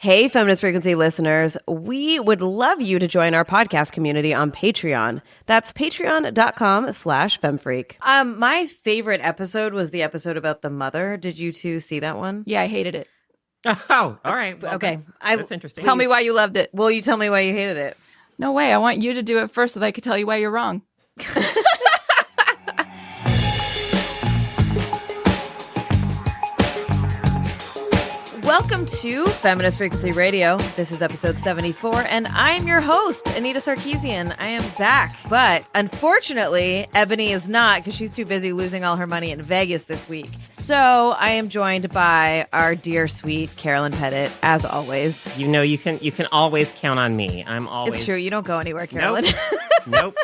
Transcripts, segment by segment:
Hey, Feminist Frequency listeners, we would love you to join our podcast community on Patreon. That's patreon.com/femfreak. My favorite episode was the episode about the mother. Did you two see that one? Yeah, I hated it. Oh, all right. Well, okay. That's interesting. Tell me why you loved it. Will you tell me why you hated it? No way. I want you to do it first so that I could tell you why you're wrong. Welcome to Feminist Frequency Radio. This is episode 74, and I'm your host, Anita Sarkeesian. I am back, but unfortunately, Ebony is not because she's too busy losing all her money in Vegas this week. So I am joined by our dear, sweet Carolyn Pettit, as always. You know, you can always count on me. I'm always. It's true. You don't go anywhere, Carolyn. Nope.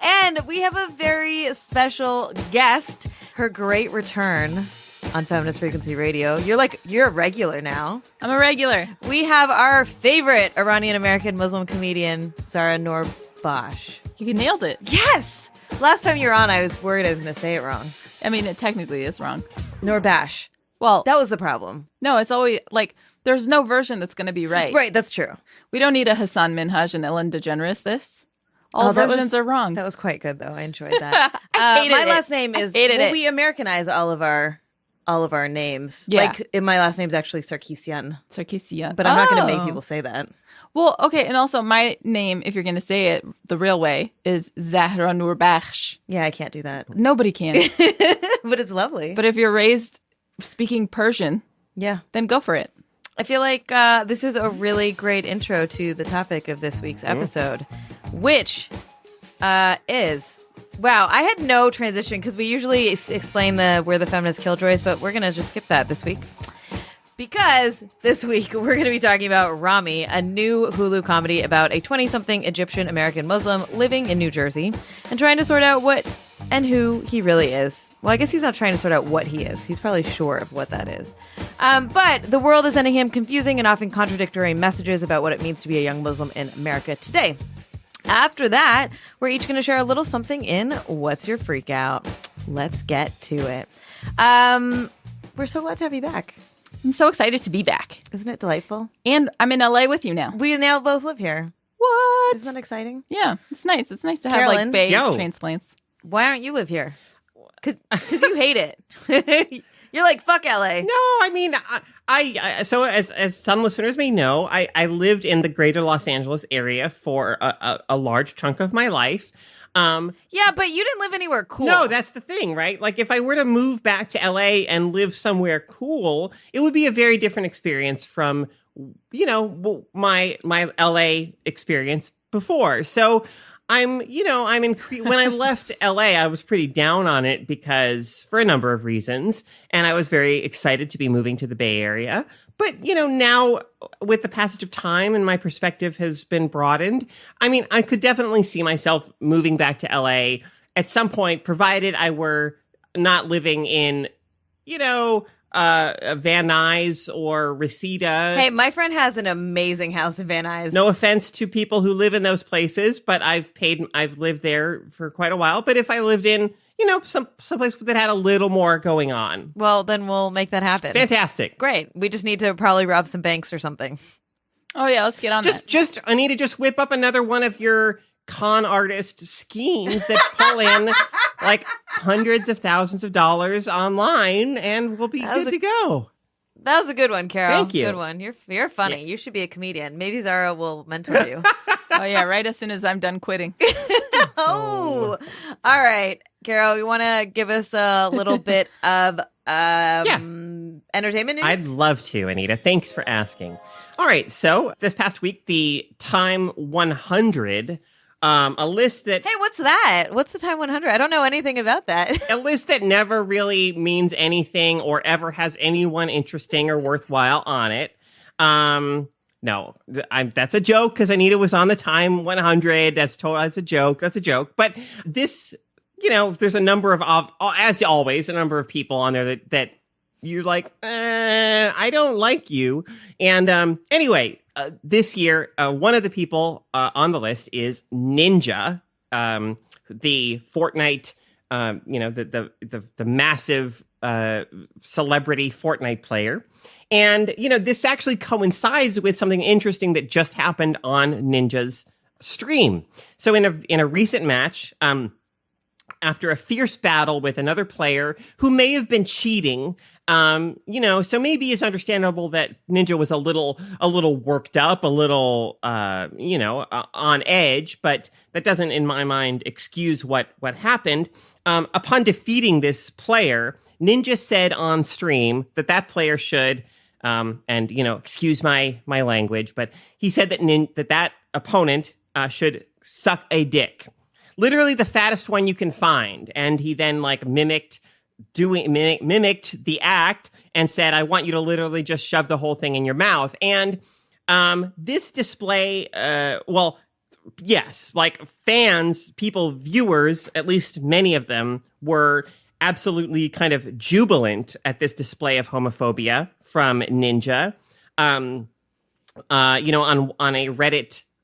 And we have a very special guest, her great return on Feminist Frequency Radio. You're a regular now. I'm a regular. We have our favorite Iranian-American Muslim comedian, Zahra Noorbakhsh. You nailed it. Yes! Last time you were on, I was worried I was going to say it wrong. I mean, it technically is wrong. Noorbakhsh. Well, That was the problem. no, it's always like there's no version that's going to be right. Right, that's true. We don't need a Hassan Minhaj and Ellen DeGeneres this. All versions are wrong. That was quite good, though. I enjoyed that. I hated my it. last name is... Hated it. We Americanize all of our names. Yeah. Like, my last name's actually Sarkeesian. Sarkeesian. But I'm not going to make people say that. Well, okay, and also my name, if you're going to say it the real way, is Zahra Noorbakhsh. Yeah, I can't do that. Nobody can. But it's lovely. But if you're raised speaking Persian, yeah. then go for it. I feel like this is a really great intro to the topic of this week's episode, which is... Wow, I had no transition because we usually explain we're the feminist killjoys, but we're going to just skip that this week. Because this week we're going to be talking about Ramy, a new Hulu comedy about a 20-something Egyptian-American Muslim living in New Jersey and trying to sort out what and who he really is. Well, I guess he's not trying to sort out what he is. He's probably sure of what that is. But the world is sending him confusing and often contradictory messages about what it means to be a young Muslim in America today. After that, we're each going to share a little something in What's Your Freak Out? Let's get to it. We're so glad to have you back. I'm so excited to be back. Isn't it delightful? And I'm in LA with you now. We now both live here. What? Isn't that exciting? Yeah, it's nice. It's nice to have Carolyn? like Bay Yo. transplants. Why don't you live here? Because you hate it. You're like, fuck LA. No, I mean, I so as some listeners may know, I lived in the greater Los Angeles area for a large chunk of my life. Yeah, but you didn't live anywhere cool. No, that's the thing, right? Like if I were to move back to LA and live somewhere cool, it would be a very different experience from, you know, my LA experience before. So when I left LA, I was pretty down on it because for a number of reasons, and I was very excited to be moving to the Bay Area. But, you know, now with the passage of time and my perspective has been broadened, I mean, I could definitely see myself moving back to LA at some point, provided I were not living in, you know, Van Nuys or Reseda. Hey, my friend has an amazing house in Van Nuys. No offense to people who live in those places, but I've lived there for quite a while. But if I lived in, you know, someplace that had a little more going on. Well, then we'll make that happen. Fantastic. Great. We just need to probably rob some banks or something. Oh yeah, let's get on that. Anita, just whip up another one of your con artist schemes that pull in like hundreds of thousands of dollars online and we'll be good to go. That was a good one, Carol. Thank you. Good one. You're funny. Yeah. You should be a comedian. Maybe Zahra will mentor you. Oh yeah, right as soon as I'm done quitting. Oh, all right. Carol, you want to give us a little bit of entertainment news? I'd love to, Anita. Thanks for asking. All right. So this past week, the Time 100, a list that... Hey, what's that? What's the Time 100? I don't know anything about that. A list that never really means anything or ever has anyone interesting or worthwhile on it. No, that's a joke because Anita was on the Time 100. That's a joke. That's a joke. But this, you know, there's a number of, as always, a number of people on there that you're like, I don't like you. And anyway, this year, one of the people on the list is Ninja, the Fortnite, the massive celebrity Fortnite player. And, this actually coincides with something interesting that just happened on Ninja's stream. So in a recent match, after a fierce battle with another player who may have been cheating, so maybe it's understandable that Ninja was a little worked up, a little, on edge, but that doesn't, in my mind, excuse what happened. Upon defeating this player, Ninja said on stream that player should, excuse my language, but he said that opponent should suck a dick. Literally the fattest one you can find. And he then mimicked the act and said, I want you to literally just shove the whole thing in your mouth. And this display, yes, fans, viewers, at least many of them, were absolutely kind of jubilant at this display of homophobia from Ninja. On a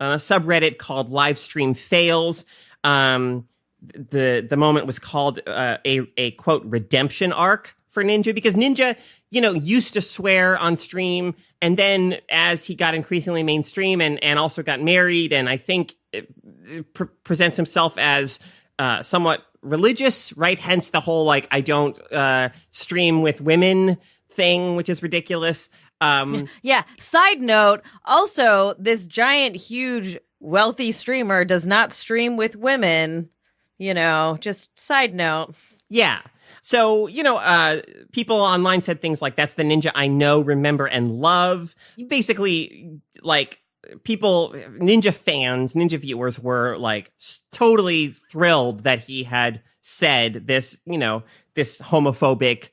subreddit called Livestream Fails, the moment was called a quote redemption arc for Ninja, because Ninja, used to swear on stream, and then as he got increasingly mainstream and also got married, and I think presents himself as somewhat religious, right? Hence the whole I don't stream with women thing, which is ridiculous. Yeah. Side note, also, this giant, huge, wealthy streamer does not stream with women, just side note. Yeah. So, people online said things like, that's the Ninja I know, remember, and love. Basically, Ninja fans, Ninja viewers were totally thrilled that he had said this, this homophobic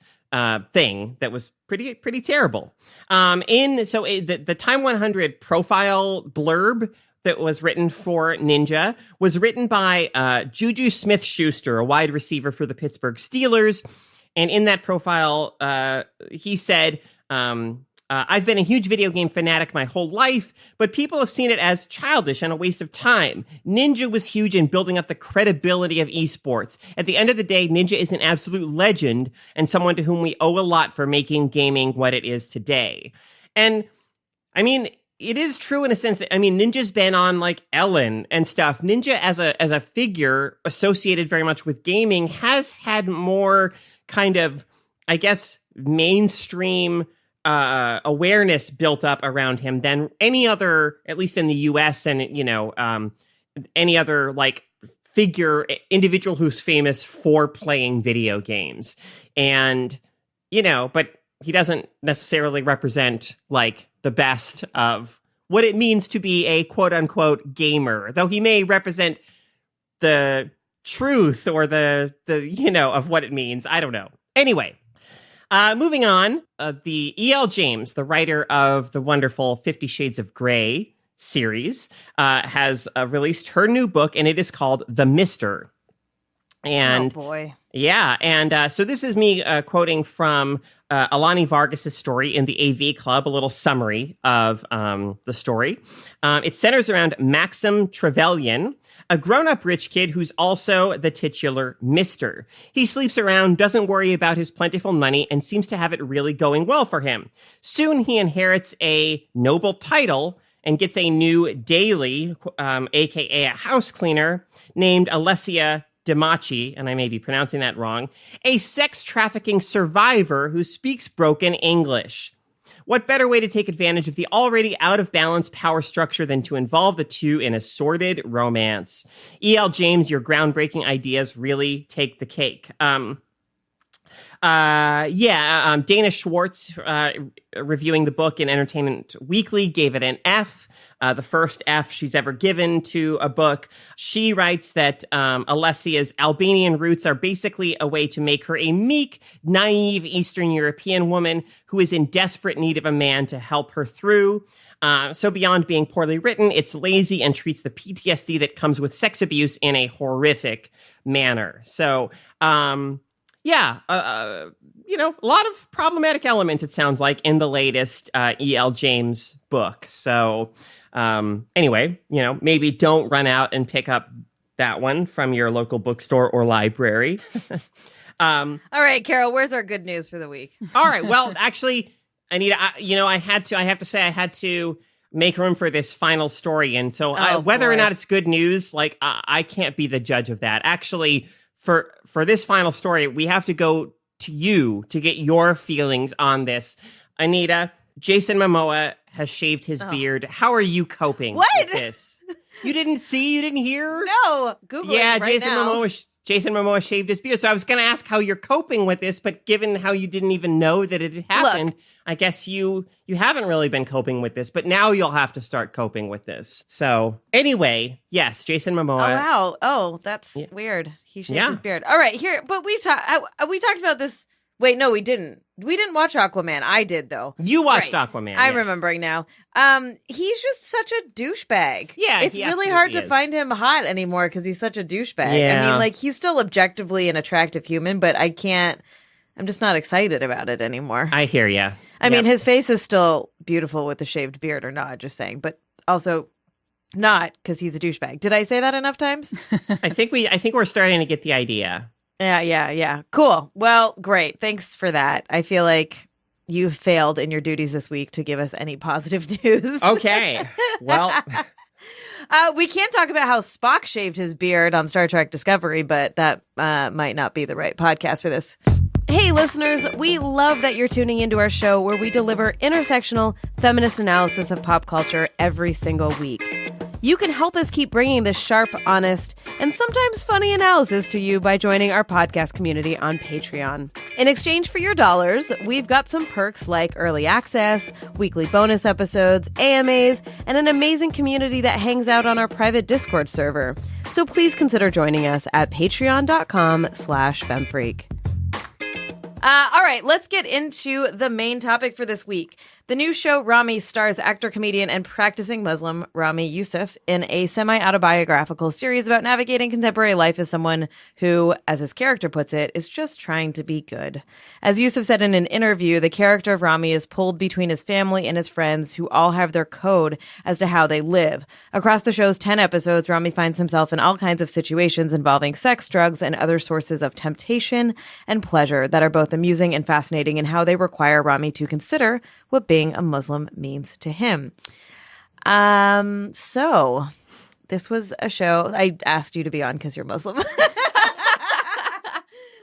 thing that was pretty terrible. The Time 100 profile blurb that was written for Ninja was written by Juju Smith-Schuster, a wide receiver for the Pittsburgh Steelers. And in that profile, he said, I've been a huge video game fanatic my whole life, but people have seen it as childish and a waste of time. Ninja was huge in building up the credibility of esports. At the end of the day, Ninja is an absolute legend and someone to whom we owe a lot for making gaming what it is today. And, I mean, it is true in a sense that, Ninja's been on, Ellen and stuff. Ninja, as a figure associated very much with gaming, has had more kind of, I guess, mainstream awareness built up around him than any other, at least in the US, and any other individual who's famous for playing video games. And but he doesn't necessarily represent the best of what it means to be a quote unquote gamer, though he may represent the truth or the of what it means. I don't know. Anyway, moving on, the E.L. James, the writer of the wonderful 50 Shades of Grey series, has released her new book, and it is called The Mister. And, oh, boy. Yeah, and so this is me quoting from Alani Vargas' story in the AV Club, a little summary of the story. It centers around Maxim Trevelyan, a grown-up rich kid who's also the titular Mister. He sleeps around, doesn't worry about his plentiful money, and seems to have it really going well for him. Soon he inherits a noble title and gets a new daily, aka a house cleaner, named Alessia Dimachi, and I may be pronouncing that wrong, a sex trafficking survivor who speaks broken English. What better way to take advantage of the already out-of-balance power structure than to involve the two in a sordid romance? E.L. James, your groundbreaking ideas really take the cake. Dana Schwartz, reviewing the book in Entertainment Weekly, gave it an F. The first F she's ever given to a book. She writes that Alessia's Albanian roots are basically a way to make her a meek, naive Eastern European woman who is in desperate need of a man to help her through. So beyond being poorly written, it's lazy and treats the PTSD that comes with sex abuse in a horrific manner. So, a lot of problematic elements, it sounds like, in the latest E.L. James book. So, anyway, maybe don't run out and pick up that one from your local bookstore or library. All right, Carol, where's our good news for the week? All right. Well, actually, Anita, I have to say I had to make room for this final story. And so whether or not it's good news, like I can't be the judge of that. Actually, for this final story, we have to go to you to get your feelings on this. Anita, Jason Momoa has shaved his beard. How are you coping with this? You didn't see? You didn't hear? No. Google it right now. Jason Momoa shaved his beard. So I was going to ask how you're coping with this, but given how you didn't even know that it had happened, I guess you haven't really been coping with this, but now you'll have to start coping with this. So anyway, yes, Jason Momoa. Oh, wow. Oh, that's weird. He shaved his beard. All right, here, but we talked about this. Wait, no, we didn't. We didn't watch Aquaman. I did, though. You watched Aquaman. I'm remembering now. He's just such a douchebag. Yeah, it's really hard to find him hot anymore because he's such a douchebag. Yeah. I mean, like, he's still objectively an attractive human, but I'm just not excited about it anymore. I hear ya. I mean, his face is still beautiful with the shaved beard or not, just saying, but also not because he's a douchebag. Did I say that enough times? I think we're starting to get the idea. Yeah. Cool. Well, great. Thanks for that. I feel like you failed in your duties this week to give us any positive news. Okay. Well, we can't talk about how Spock shaved his beard on Star Trek Discovery, but that might not be the right podcast for this. Hey, listeners, we love that you're tuning into our show where we deliver intersectional feminist analysis of pop culture every single week. You can help us keep bringing this sharp, honest, and sometimes funny analysis to you by joining our podcast community on Patreon. In exchange for your dollars, we've got some perks like early access, weekly bonus episodes, AMAs, and an amazing community that hangs out on our private Discord server. So please consider joining us at patreon.com/femfreak. All right, let's get into the main topic for this week. The new show Ramy stars actor, comedian, and practicing Muslim Ramy Youssef in a semi-autobiographical series about navigating contemporary life as someone who, as his character puts it, is just trying to be good. As Youssef said in an interview, the character of Ramy is pulled between his family and his friends who all have their code as to how they live. Across the show's 10 episodes, Ramy finds himself in all kinds of situations involving sex, drugs, and other sources of temptation and pleasure that are both amusing and fascinating in how they require Ramy to consider what being a Muslim means to him. So this was a show I asked you to be on because you're Muslim.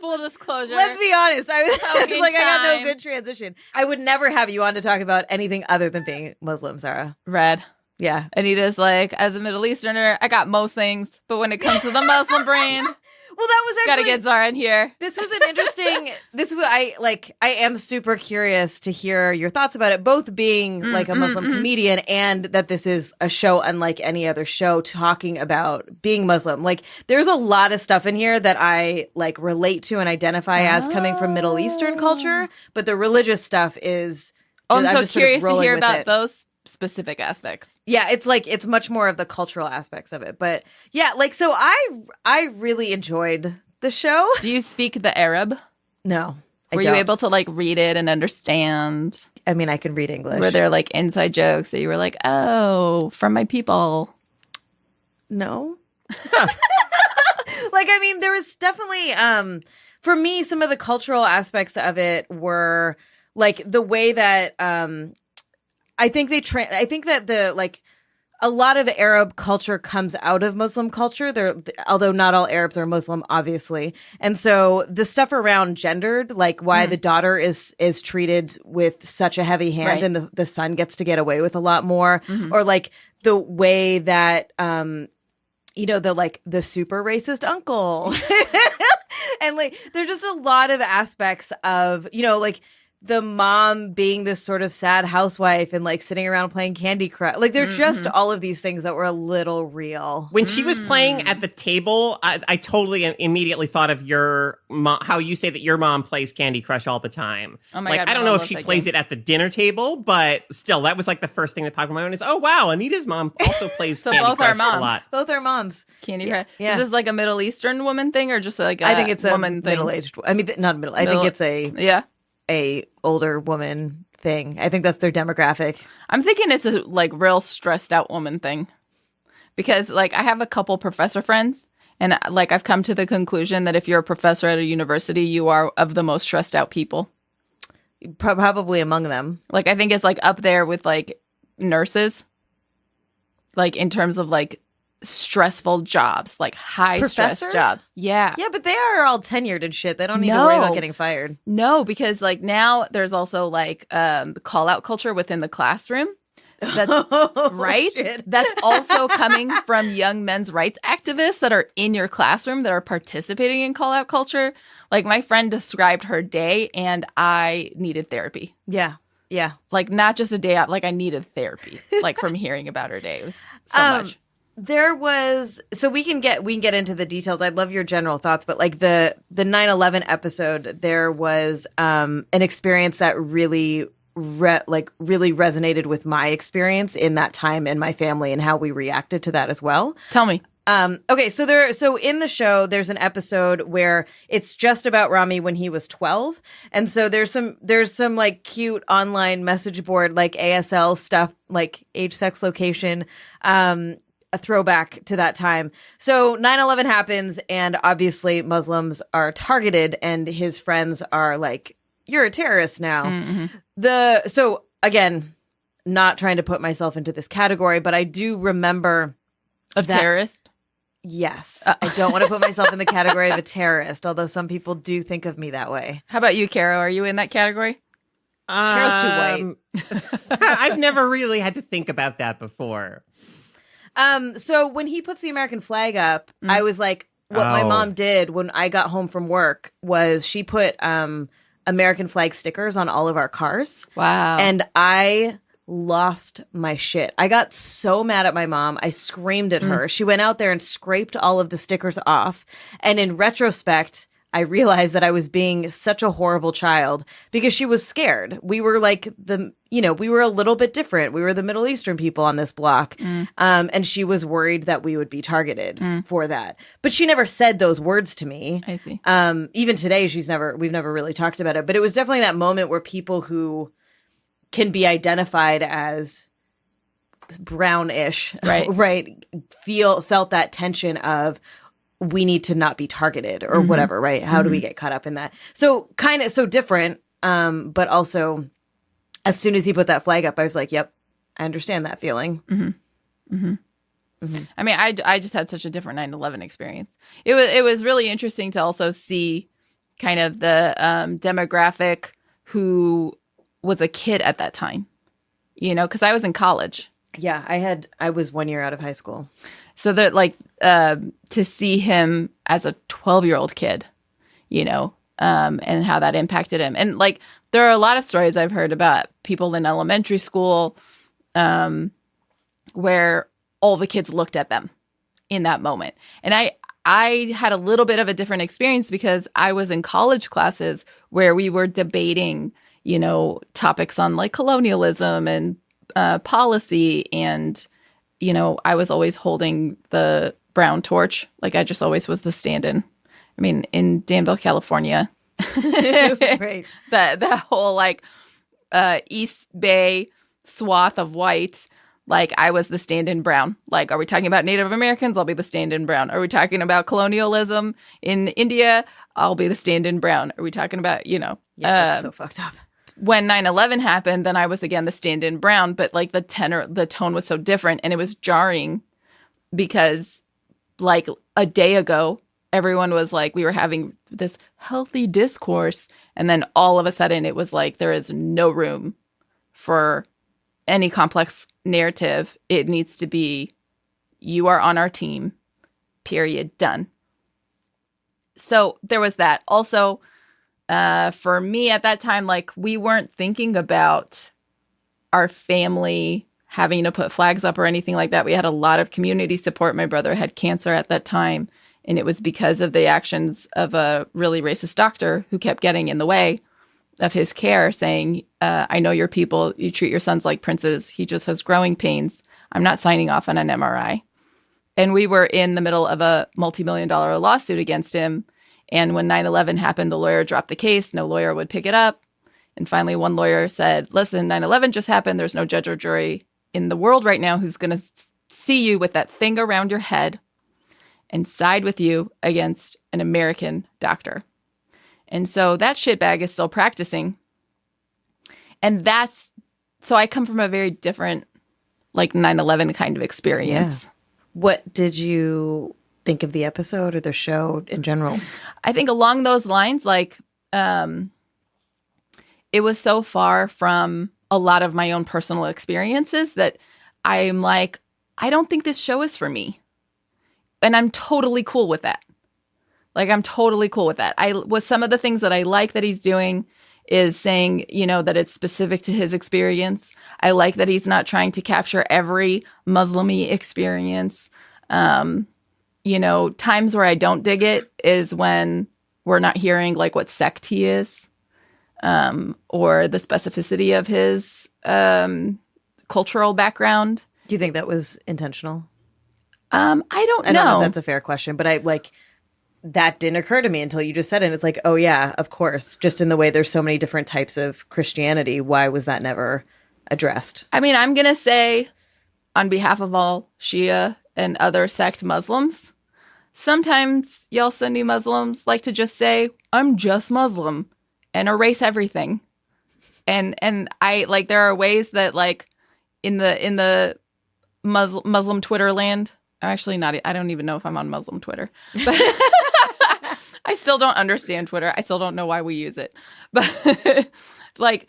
Full disclosure. Let's be honest. I was like, I got no time. good transition. I would never have you on to talk about anything other than being Muslim, Zahra. Red. Yeah. Anita's like, as a Middle Easterner, I got most things, but when it comes to the Muslim brain, well, that was actually gotta get Zahra in here. This was an interesting. I am super curious to hear your thoughts about it. Both being like a Muslim comedian, and that this is a show unlike any other show talking about being Muslim. Like, there's a lot of stuff in here that I like relate to and identify as coming from Middle Eastern culture, but the religious stuff is. I'm so just sort of curious to hear about it. those specific aspects. Yeah, it's much more of the cultural aspects of it. But yeah, like, so I really enjoyed the show. Do you speak the Arab? No. Were you able to like read it and understand? I mean, I can read English. Were there like inside jokes that you were like, oh, from my people? No. Like, I mean, there was definitely, for me, some of the cultural aspects of it were like the way that, I think that the like a lot of Arab culture comes out of Muslim culture. Although not all Arabs are Muslim, obviously, and so the stuff around gendered, like why the daughter is treated with such a heavy hand, and the son gets to get away with a lot more, or like the way that the super racist uncle, and like there's just a lot of aspects of like. The mom being this sort of sad housewife and like sitting around playing Candy Crush. Like, they're just all of these things that were a little real. When she was playing at the table, I totally immediately thought of your mom, how you say that your mom plays Candy Crush all the time. Oh my God. I don't know if she plays it at the dinner table, but still, that was like the first thing that popped in my mind is, oh, wow, Anita's mom also plays so Candy both Crush our moms. a lot. Both our moms. Candy Crush. Yeah. Is this like a Middle Eastern woman thing or just like I think it's a woman thing? middle-aged. I mean, not middle. I think it's a older woman thing. I think that's their demographic. I'm thinking it's a like real stressed out woman thing, because like I have a couple professor friends, and like I've come to the conclusion that if you're a professor at a university, you are of the most stressed out people. Probably among them. Like, I think it's like up there with like nurses, like in terms of like stressful jobs, like high stress Professors? jobs. Yeah. Yeah, but they are all tenured and shit. They don't need to worry about getting fired. No, because like now there's also like call out culture within the classroom. That's right. Shit. That's also coming from young men's rights activists that are in your classroom that are participating in call out culture. Like my friend described her day and I needed therapy. Yeah. Yeah. Like not just a day out, like I needed therapy, like from hearing about her day. It was so much. There was, so we can get into the details. I'd love your general thoughts, but like the 9/11 episode, there was an experience that really really resonated with my experience in that time in my family and how we reacted to that as well. Tell me. Okay, so in the show, there's an episode where it's just about Ramy when he was 12, and so there's some like cute online message board like ASL stuff, like age, sex, location, a throwback to that time. So 9/11 happens, and obviously Muslims are targeted, and his friends are like, "You're a terrorist now." Mm-hmm. So again, not trying to put myself into this category, but I do remember terrorist. Yes. I don't want to put myself in the category of a terrorist, although some people do think of me that way. How about you, Caro? Are you in that category? Carol's too white. I've never really had to think about that before. So when he puts the American flag up, I was like, what my mom did when I got home from work was she put American flag stickers on all of our cars. Wow. And I lost my shit. I got so mad at my mom. I screamed at her. She went out there and scraped all of the stickers off. And in retrospect, I realized that I was being such a horrible child because she was scared. We were like we were a little bit different. We were the Middle Eastern people on this block. And she was worried that we would be targeted for that. But she never said those words to me. I see. Even today, we've never really talked about it. But it was definitely that moment where people who can be identified as brownish, right, felt that tension of, we need to not be targeted or whatever, right? How do we get caught up in that? So kind of so different, but also as soon as he put that flag up, I was like, yep, I understand that feeling. I mean, I just had such a different 9/11 experience. It was really interesting to also see kind of the demographic who was a kid at that time, because I was in college. Yeah, I was 1 year out of high school. So that like to see him as a 12-year-old kid, and how that impacted him. And like there are a lot of stories I've heard about people in elementary school where all the kids looked at them in that moment. And I had a little bit of a different experience because I was in college classes where we were debating, topics on like colonialism and policy, and I was always holding the brown torch. Like I just always was the stand-in. I mean, in Danville, California, Right. that whole like East Bay swath of white, like I was the stand-in brown. Like, are we talking about Native Americans? I'll be the stand-in brown. Are we talking about colonialism in India? I'll be the stand-in brown. Are we talking about, Yeah, that's so fucked up. When 9/11 happened, then I was again the stand-in brown, but like the tone was so different, and it was jarring because like a day ago, everyone was like, we were having this healthy discourse, and then all of a sudden it was like, there is no room for any complex narrative. It needs to be, you are on our team, period, done. So there was that. Also, for me at that time, like we weren't thinking about our family having to put flags up or anything like that. We had a lot of community support. My brother had cancer at that time, and it was because of the actions of a really racist doctor who kept getting in the way of his care, saying, I know your people, you treat your sons like princes. He just has growing pains. I'm not signing off on an MRI. And we were in the middle of a multi-million-dollar lawsuit against him. And when 9/11 happened, the lawyer dropped the case. No lawyer would pick it up. And finally, one lawyer said, listen, 9/11 just happened. There's no judge or jury in the world right now who's going to see you with that thing around your head and side with you against an American doctor. And so that shitbag is still practicing And so I come from a very different, like 9/11 kind of experience. Yeah. What did you think of the episode or the show in general? I think along those lines, like, it was so far from a lot of my own personal experiences that I'm like, I don't think this show is for me. And I'm totally cool with that. Like, I'm totally cool with that. With some of the things that I like that he's doing is saying, that it's specific to his experience. I like that he's not trying to capture every Muslim-y experience. Times where I don't dig it is when we're not hearing like what sect he is, or the specificity of his cultural background. Do you think that was intentional? I don't know. I don't know if that's a fair question, but that didn't occur to me until you just said it. And it's like, oh yeah, of course. Just in the way there's so many different types of Christianity, why was that never addressed? I mean, I'm going to say on behalf of all Shia and other sect Muslims, sometimes y'all Sunni Muslims like to just say, I'm just Muslim, and erase everything. And I like, there are ways that like in the Muslim Twitter land, I'm actually not, I don't even know if I'm on Muslim Twitter, but I still don't understand Twitter. I still don't know why we use it. But like,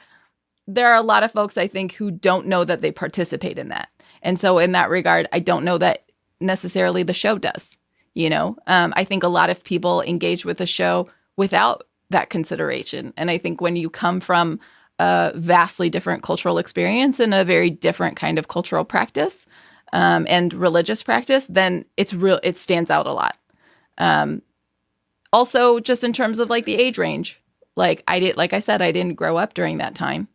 there are a lot of folks, I think, who don't know that they participate in that. And so in that regard, I don't know that necessarily the show does. I think a lot of people engage with the show without that consideration. And I think when you come from a vastly different cultural experience and a very different kind of cultural practice, and religious practice, then it stands out a lot. Also, just in terms of like the age range, like I said, I didn't grow up during that time.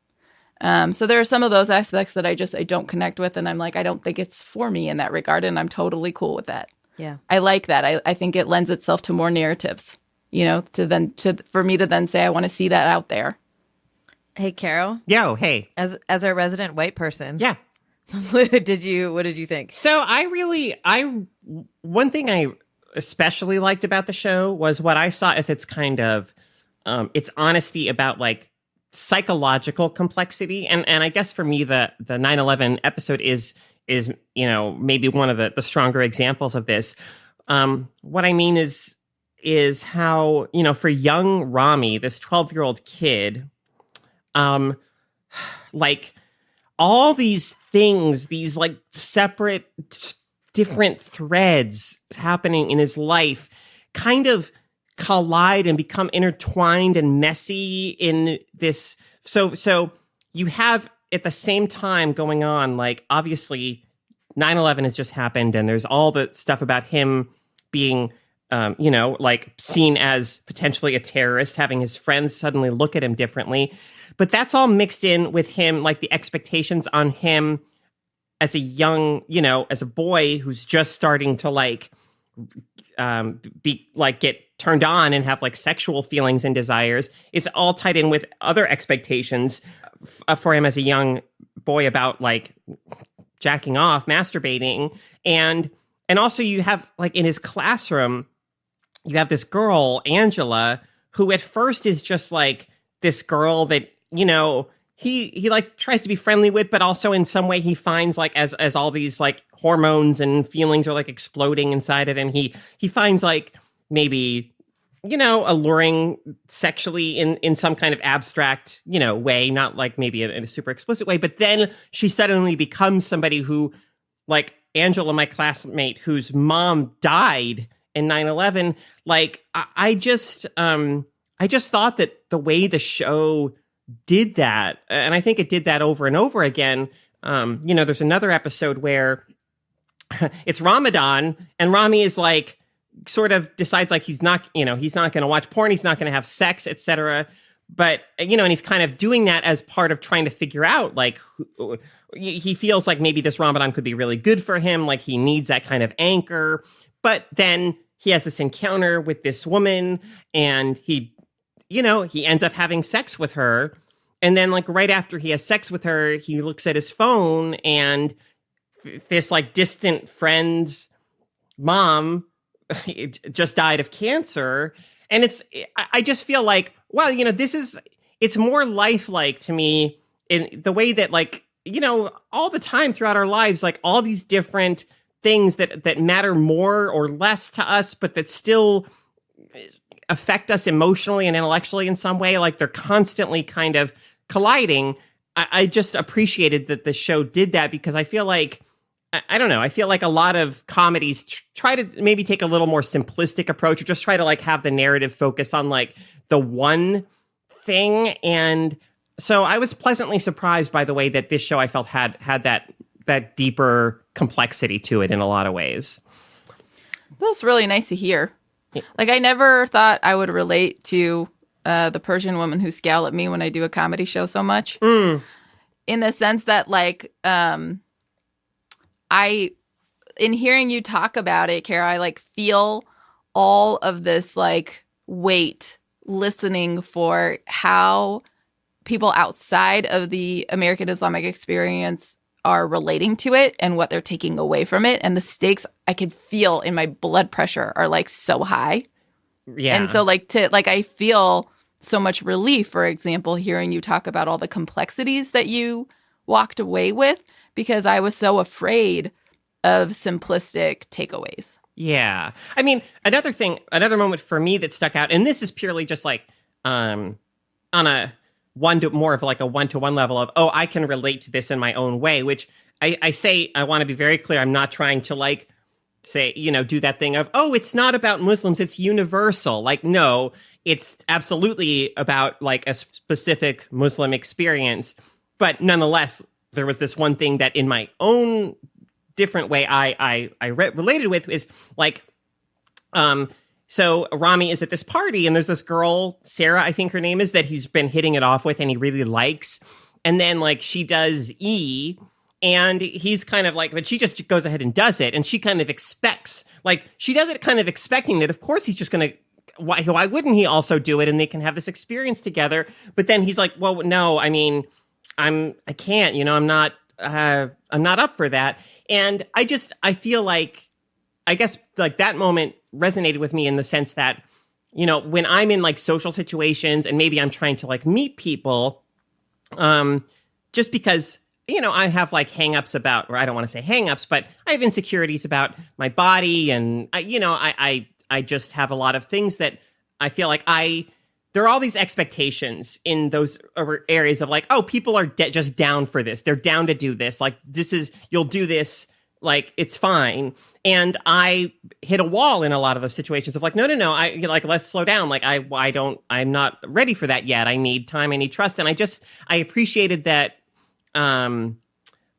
So there are some of those aspects that I don't connect with, and I'm like, I don't think it's for me in that regard, and I'm totally cool with that. Yeah, I like that. I think it lends itself to more narratives, for me to then say I want to see that out there. Hey, Carol. Yo, hey. As a resident white person. Yeah. What did you think? So one thing I especially liked about the show was what I saw as its kind of its honesty about like psychological complexity. And I guess for me, the 9/11 episode is maybe one of the stronger examples of this. What I mean is how, for young Ramy, this 12-year-old kid, like all these things, these like separate, different threads happening in his life kind of collide and become intertwined and messy in this. So you have at the same time going on, like, obviously 9/11 has just happened and there's all the stuff about him being, like seen as potentially a terrorist, having his friends suddenly look at him differently. But that's all mixed in with him, like the expectations on him as a young, as a boy who's just starting to like be like get turned on and have like sexual feelings and desires. It's all tied in with other expectations for him as a young boy about like jacking off, masturbating. And also you have like in his classroom, you have this girl, Angela, who at first is just like this girl that, he like tries to be friendly with, but also in some way he finds like as all these like hormones and feelings are like exploding inside of him, he finds like maybe, alluring sexually in some kind of abstract, way, not like maybe in a super explicit way. But then she suddenly becomes somebody who, like Angela, my classmate, whose mom died in 9/11. Like I just thought that the way the show did that, and I think it did that over and over again. There's another episode where it's Ramadan and Ramy is like sort of decides like he's not going to watch porn, he's not going to have sex, etc. But and he's kind of doing that as part of trying to figure out like he feels like maybe this Ramadan could be really good for him, like he needs that kind of anchor. But then he has this encounter with this woman and he ends up having sex with her. And then like right after he has sex with her, he looks at his phone and this like distant friend's mom just died of cancer. And I just feel like, well, it's more lifelike to me in the way that, like, all the time throughout our lives, like all these different things that matter more or less to us, but that still affect us emotionally and intellectually in some way, like they're constantly kind of colliding. I just appreciated that the show did that, because I feel like, I don't know, I feel like a lot of comedies try to maybe take a little more simplistic approach, or just try to like have the narrative focus on like the one thing. And so I was pleasantly surprised by the way that this show, I felt, had that deeper complexity to it in a lot of ways. That's really nice to hear. Yeah. Like, I never thought I would relate to the Persian woman who scowled at me when I do a comedy show so much. In the sense that, like, in hearing you talk about it, Kara, I like feel all of this like weight listening for how people outside of the American Islamic experience are relating to it and what they're taking away from it. And the stakes I could feel in my blood pressure are like so high. Yeah. And so I feel so much relief, for example, hearing you talk about all the complexities that you walked away with, because I was so afraid of simplistic takeaways. Yeah. I mean, another moment for me that stuck out, and this is purely just like on a more of like a one-to-one level of, I can relate to this in my own way, which I say, I want to be very clear. I'm not trying to like say, do that thing of, it's not about Muslims, it's universal. Like, no, it's absolutely about like a specific Muslim experience. But nonetheless, there was this one thing that in my own different way I related with, is like, so Ramy is at this party, and there's this girl, Sarah, I think her name is, that he's been hitting it off with and he really likes. And then like she does E, and he's kind of like, but she just goes ahead and does it. And she kind of expects, like, she does it kind of expecting that, of course, he's just going to, why wouldn't he also do it? And they can have this experience together. But then he's like, well, no, I mean, I can't, I'm not up for that. And I feel like, I guess like that moment resonated with me in the sense that, when I'm in like social situations and maybe I'm trying to like meet people, just because, I have like hangups about, or I don't want to say hangups, but I have insecurities about my body. And I just have a lot of things that I feel like there are all these expectations in those areas of like, people are just down for this. They're down to do this. Like, you'll do this. Like, it's fine. And I hit a wall in a lot of those situations of like, no, let's slow down. Like, I'm not ready for that yet. I need time. I need trust. And I appreciated that.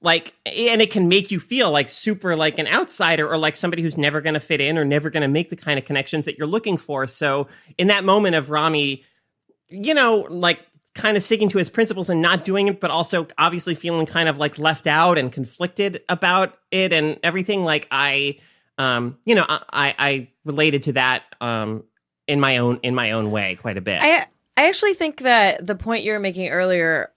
Like, and it can make you feel like super like an outsider, or like somebody who's never going to fit in or never going to make the kind of connections that you're looking for. So in that moment of Ramy, like kind of sticking to his principles and not doing it, but also obviously feeling kind of like left out and conflicted about it and everything, like I related to that in my own way quite a bit. I actually think that the point you were making earlier,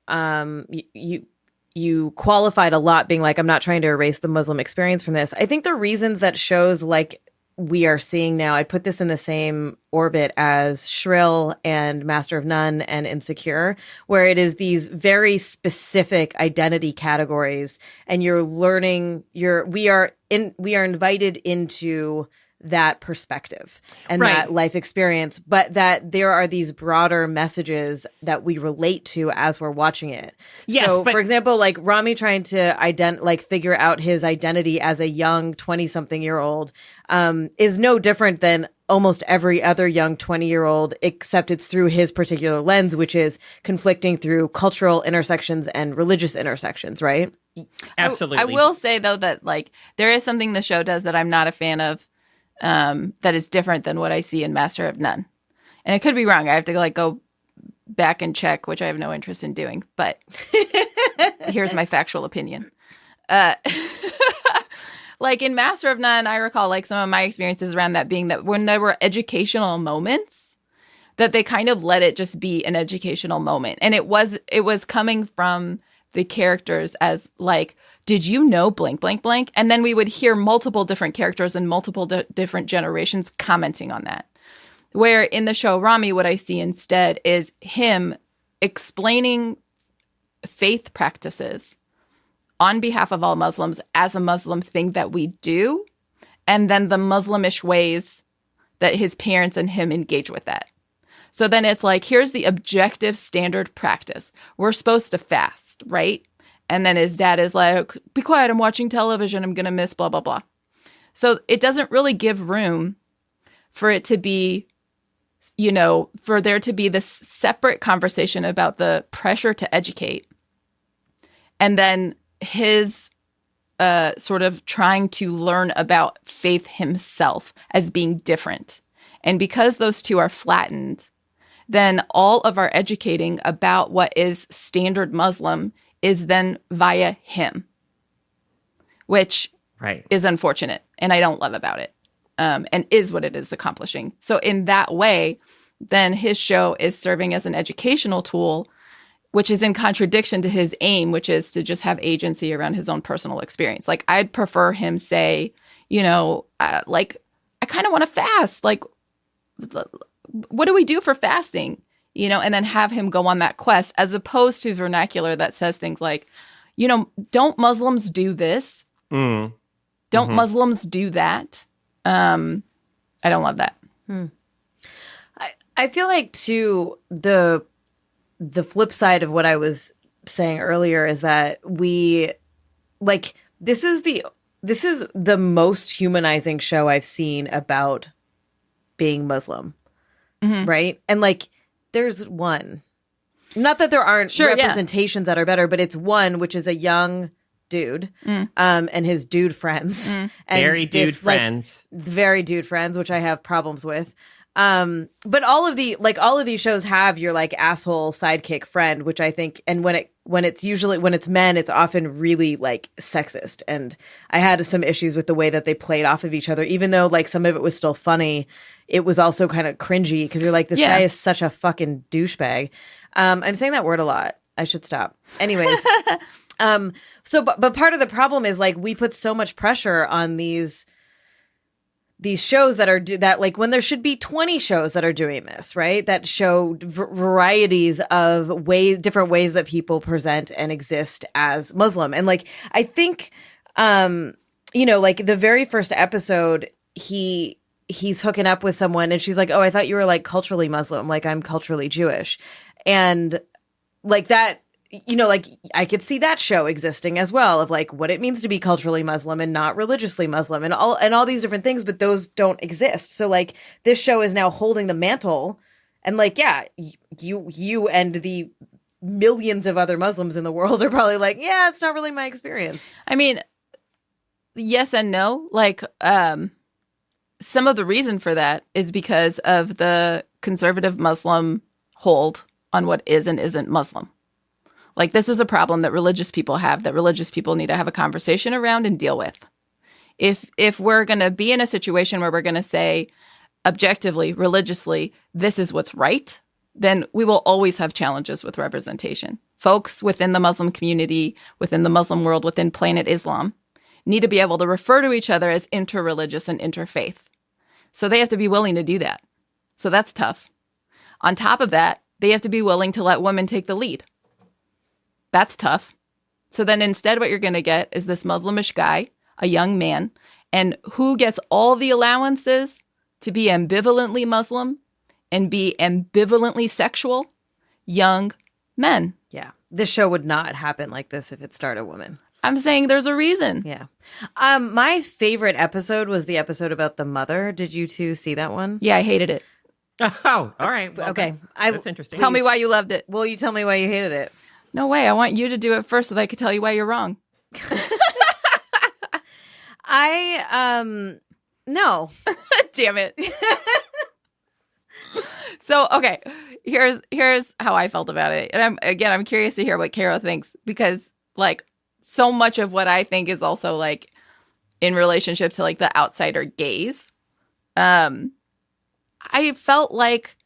you qualified a lot, being like, I'm not trying to erase the Muslim experience from this. I think the reasons that shows like we are seeing now, I'd put this in the same orbit as Shrill and Master of None and Insecure, where it is these very specific identity categories, and you're learning, we are invited into that perspective and that life experience, but that there are these broader messages that we relate to as we're watching it. Yes, so, for example, like Ramy trying to figure out his identity as a young 20-something-year-old is no different than almost every other young 20-year-old, except it's through his particular lens, which is conflicting through cultural intersections and religious intersections, right? Absolutely. I will say, though, that like there is something the show does that I'm not a fan of, that is different than what I see in Master of None. And it could be wrong. I have to like go back and check, which I have no interest in doing. But here's my factual opinion. Like in Master of None, I recall like some of my experiences around that being that when there were educational moments, that they kind of let it just be an educational moment. And it was coming from the characters as like, did you know blank, blank, blank? And then we would hear multiple different characters and multiple different generations commenting on that. Where in the show Ramy, what I see instead is him explaining faith practices on behalf of all Muslims as a Muslim thing that we do, and then the Muslimish ways that his parents and him engage with that. So then it's like, here's the objective standard practice. We're supposed to fast, right? And then his dad is like, be quiet, I'm watching television, I'm going to miss blah, blah, blah. So it doesn't really give room for it to be, you know, for there to be this separate conversation about the pressure to educate. And then his sort of trying to learn about faith himself as being different. And because those two are flattened, then all of our educating about what is standard Muslim is then via him, which is unfortunate and I don't love about it, and is what it is accomplishing. So in that way, then his show is serving as an educational tool, which is in contradiction to his aim, which is to just have agency around his own personal experience. Like, I'd prefer him say, you know, like, I kind of want to fast. Like, what do we do for fasting? You know, and then have him go on that quest, as opposed to vernacular that says things like, you know, don't Muslims do this? Don't Muslims do that? I don't love that. I feel like, too, the flip side of what I was saying earlier is that we, like, this is the most humanizing show I've seen about being Muslim, right? And, like, there's one. Not that there aren't representations that are better, but it's one, which is a young dude and his dude friends. And very dude friends. Very dude friends, which I have problems with. But all of these shows have your, like, asshole sidekick friend, which I think, and when it's men, it's often really, like, sexist. And I had some issues with the way that they played off of each other, even though, like, some of it was still funny. It was also kind of cringy because you're like, this guy is such a fucking douchebag. I'm saying that word a lot. I should stop. Anyways. But part of the problem is, like, we put so much pressure on these shows that are that, like, when there should be 20 shows that are doing this, right? That show varieties of different ways that people present and exist as Muslim. And, like, I think, you know, like, the very first episode, he's hooking up with someone and she's like, oh, I thought you were, like, culturally Muslim. Like, I'm culturally Jewish. And, like, that, you know, like, I could see that show existing as well, of, like, what it means to be culturally Muslim and not religiously Muslim and all these different things, but those don't exist. So, like, this show is now holding the mantle, and, like, yeah, you and the millions of other Muslims in the world are probably like, yeah, it's not really my experience. I mean, yes and no. Like, some of the reason for that is because of the conservative Muslim hold on what is and isn't Muslim. Like, this is a problem that religious people have, that religious people need to have a conversation around and deal with. If we're going to be in a situation where we're going to say objectively, religiously, this is what's right, then we will always have challenges with representation. Folks within the Muslim community, within the Muslim world, within Planet Islam, need to be able to refer to each other as interreligious and interfaith. So they have to be willing to do that. So that's tough. On top of that, they have to be willing to let women take the lead. That's tough. So then instead what you're going to get is this Muslimish guy, a young man, and who gets all the allowances to be ambivalently Muslim and be ambivalently sexual? Young men. Yeah. This show would not happen like this if it starred a woman. I'm saying there's a reason. Yeah. My favorite episode was the episode about the mother. Did you two see that one? Yeah, I hated it. Oh, all right. Well, okay. That's interesting. Tell me why you loved it. Well, you tell me why you hated it. No way. I want you to do it first so that I could tell you why you're wrong. No. Damn it. So, okay. Here's how I felt about it. And I'm curious to hear what Kara thinks, because, like, so much of what I think is also, like, in relationship to, like, the outsider gaze. I felt like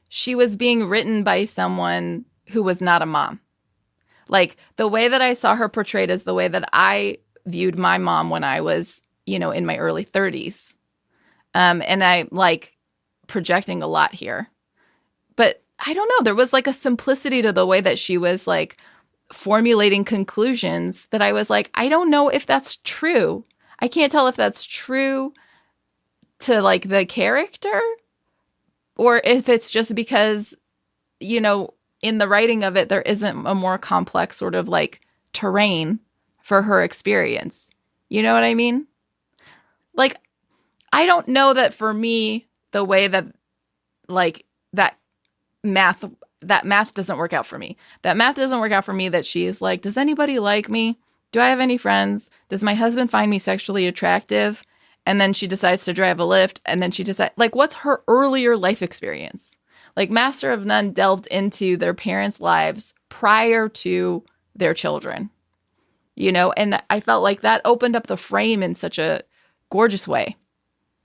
she was being written by someone who was not a mom. Like, the way that I saw her portrayed is the way that I viewed my mom when I was, you know, in my early 30s. And I, like, projecting a lot here. But I don't know. There was, like, a simplicity to the way that she was, like, formulating conclusions that I was like, I don't know if that's true. I can't tell if that's true to like the character or if it's just because, you know, in the writing of it, there isn't a more complex sort of like terrain for her experience. You know what I mean? Like, I don't know that for me, the way that like that math doesn't work out for me. That math doesn't work out for me that she's like, does anybody like me? Do I have any friends? Does my husband find me sexually attractive? And then she decides to drive a Lyft. And then she decides, like, what's her earlier life experience? Like, Master of None delved into their parents' lives prior to their children, you know? And I felt like that opened up the frame in such a gorgeous way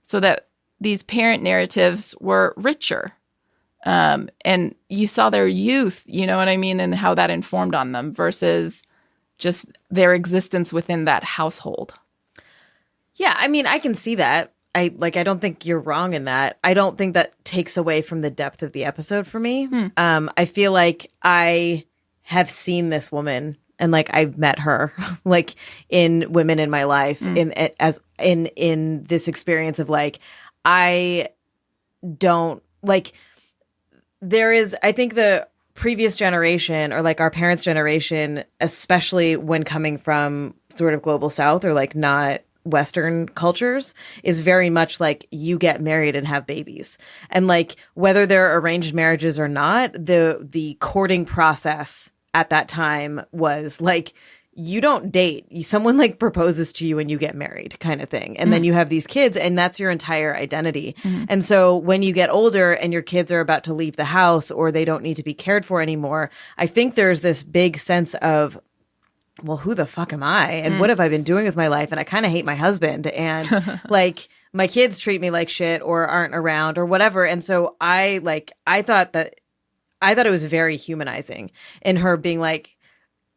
so that these parent narratives were richer. And you saw their youth, you know what I mean? And how that informed on them versus just their existence within that household. Yeah, I mean, I can see that. I don't think you're wrong in that. I don't think that takes away from the depth of the episode for me. I feel like I have seen this woman and like I've met her like in women in my life in this experience of like I don't like there is I think the previous generation or like our parents' generation, especially when coming from sort of global South or like not Western cultures, is very much like you get married and have babies. And like whether they're arranged marriages or not, the courting process at that time was like you don't date. Someone like proposes to you and you get married kind of thing. And then you have these kids and that's your entire identity. And so when you get older and your kids are about to leave the house or they don't need to be cared for anymore, I think there's this big sense of, well, who the fuck am I? And what have I been doing with my life? And I kind of hate my husband. And like my kids treat me like shit or aren't around or whatever. And so I thought it was very humanizing in her being like,